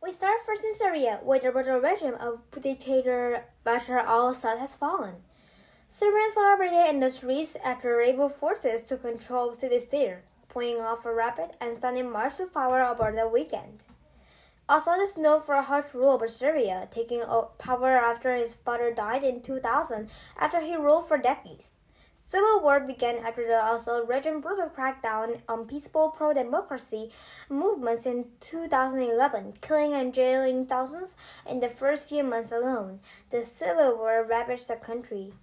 We start first in Syria, where the brutal regime of dictator Bashar al-Assad has fallen. Syrians celebrated in the streets after rebel forces took control of cities there, pointing off a rapid and stunning march to power over the weekend. Assad is known for a harsh rule over Syria, taking power after his father died in 2000 after he ruled for decades. Civil war began after the Assad regime brutal crackdown on peaceful pro-democracy movements in 2011, killing and jailing thousands in the first few months alone. The civil war ravaged the country.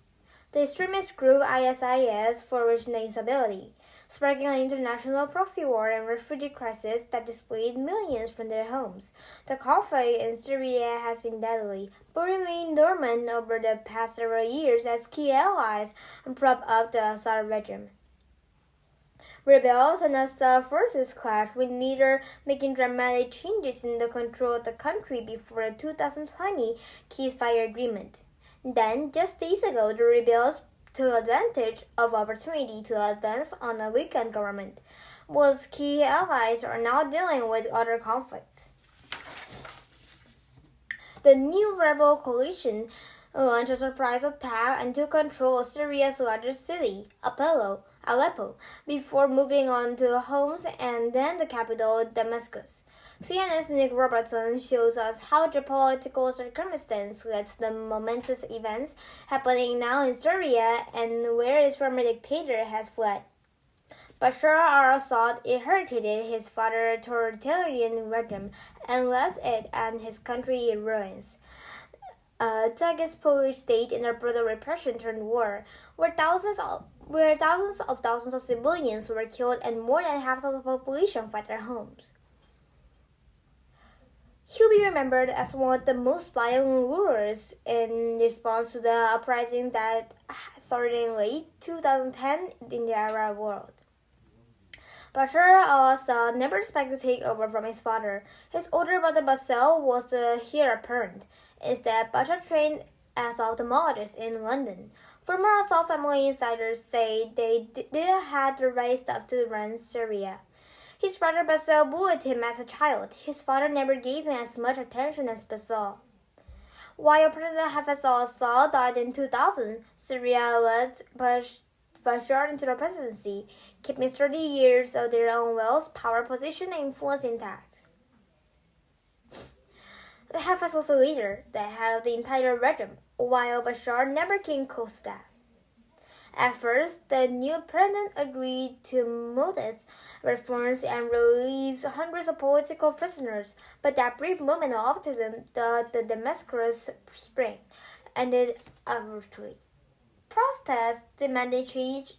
The extremist group ISIS flourished in instability, sparking an international proxy war and refugee crisis that displaced millions from their homes. The conflict in Syria has been deadly, but remained dormant over the past several years as key allies prop up the Assad regime. Rebels and Assad forces clashed with neither, making dramatic changes in the control of the country before the 2020 ceasefire agreement. Then, just days ago, the rebels took advantage of opportunity to advance on a weakened government, while key allies are now dealing with other conflicts. The new rebel coalition launched a surprise attack and took control of Syria's largest city, Aleppo, before moving on to Homs and then the capital, Damascus. CNN's Nick Robertson shows us how the political circumstance led to the momentous events happening now in Syria and where its former dictator has fled. Bashar al-Assad inherited his father's authoritarian regime and left it and his country in ruins. A Turkish Polish state in a brutal repression turned war, where thousands of civilians were killed and more than half of the population fled their homes. He'll be remembered as one of the most violent rulers in response to the uprising that started in late 2010 in the Arab world. Bashar al-Assad never expected to take over from his father. His older brother Bassel was the heir apparent. Instead, Bashar trained as an ophthalmologist in London. Former Assad family insiders say they didn't have the right stuff to run Syria. His brother Bassel bullied him as a child. His father never gave him as much attention as Bassel. While President Hafez al-Assad died in 2000, Syria led Bashar into the presidency, keeping 30 years of their own wealth, power position, and influence intact. Hafez was the leader, the head of the entire regime, while Bashar never came close to that. At first, the new president agreed to modest reforms and release hundreds of political prisoners, but that brief moment of optimism, the Damascus Spring, ended abruptly. Protests demanding change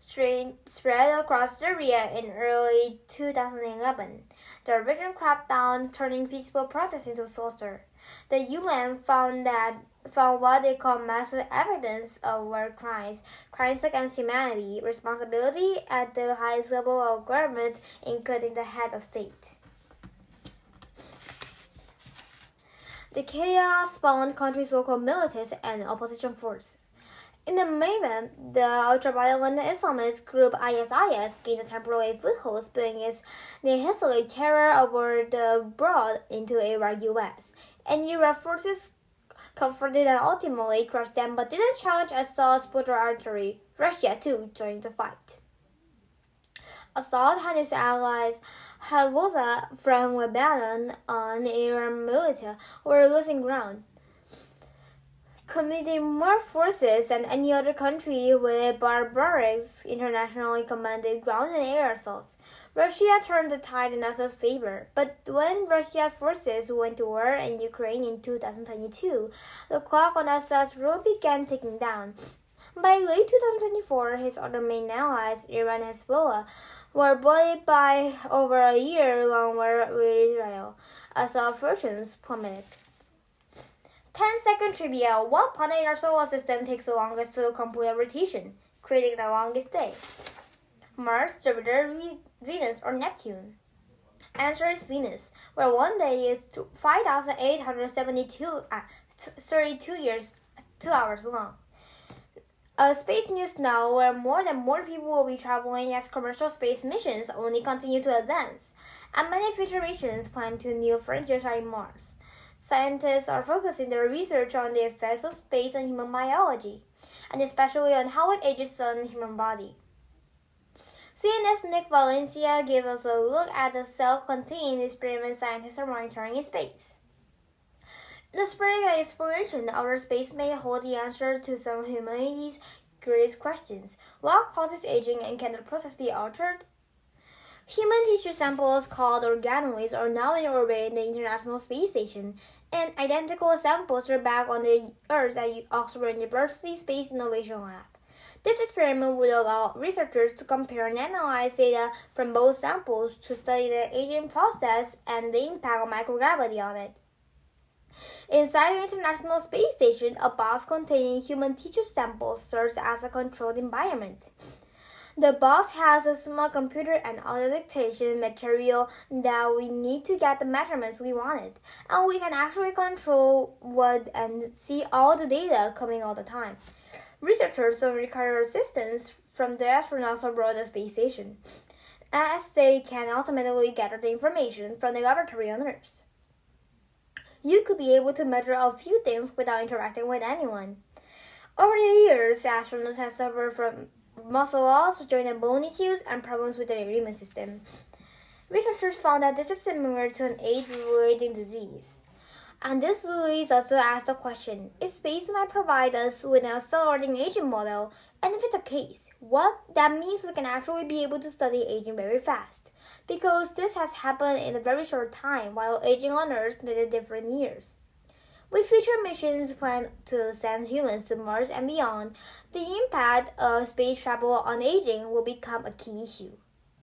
spread across Syria in early 2011. The regime cracked down, turning peaceful protests into slaughter. The UN found what they call massive evidence of war crimes against humanity, responsibility at the highest level of government, including the head of state. The chaos spawned country's local militants and opposition forces. In the movement, the ultra-violent Islamist group ISIS gained a temporary foothold, spilling its nihilistic terror over the broad into Iraq, US, and Iraq forces confronted and ultimately crushed them, but didn't challenge Assad's brutal artillery. Russia, too, joined the fight. Assad and his allies, Hezbollah from Lebanon and Iran military, were losing ground, committing more forces than any other country with barbaric, internationally commanded ground and air assaults. Russia turned the tide in Assad's favor, but when Russian forces went to war in Ukraine in 2022, the clock on Assad's rule began ticking down. By late 2024, his other main allies, Iran and Hezbollah, were bullied by over a year-long war with Israel. Assad's fortunes plummeted. 10-second trivia. What planet in our solar system takes the longest to complete a rotation, creating the longest day? Mars, Jupiter, Venus, or Neptune? Answer is Venus, where one day is 5,872 32 years, 2 hours long. Space news now, where more and more people will be traveling as commercial space missions only continue to advance, and many future missions plan to new frontiers are in Mars. Scientists are focusing their research on the effects of space on human biology, and especially on how it ages on the human body. CNN's Nick Valencia gave us a look at the self-contained experiment scientists are monitoring in space. In the spirit of exploration, outer space may hold the answer to some of humanity's greatest questions. What causes aging and can the process be altered? Human tissue samples called organoids are now in orbit in the International Space Station, and identical samples are back on the Earth at Oxford University Space Innovation Lab. This experiment will allow researchers to compare and analyze data from both samples to study the aging process and the impact of microgravity on it. Inside the International Space Station, a box containing human tissue samples serves as a controlled environment. The box has a small computer and audio dictation material that we need to get the measurements we wanted, and we can actually control what and see all the data coming all the time. Researchers don't require assistance from the astronauts aboard the space station, as they can automatically gather the information from the laboratory on Earth. You could be able to measure a few things without interacting with anyone. Over the years, astronauts have suffered from muscle loss, joint and bone issues, and problems with their immune system. Researchers found that this is similar to an age-related disease. And this leads us to ask the question, if space might provide us with an accelerating aging model, and if it's the case, what that means we can actually be able to study aging very fast, because this has happened in a very short time, while aging on Earth needed different years. With future missions planned to send humans to Mars and beyond, the impact of space travel on aging will become a key issue.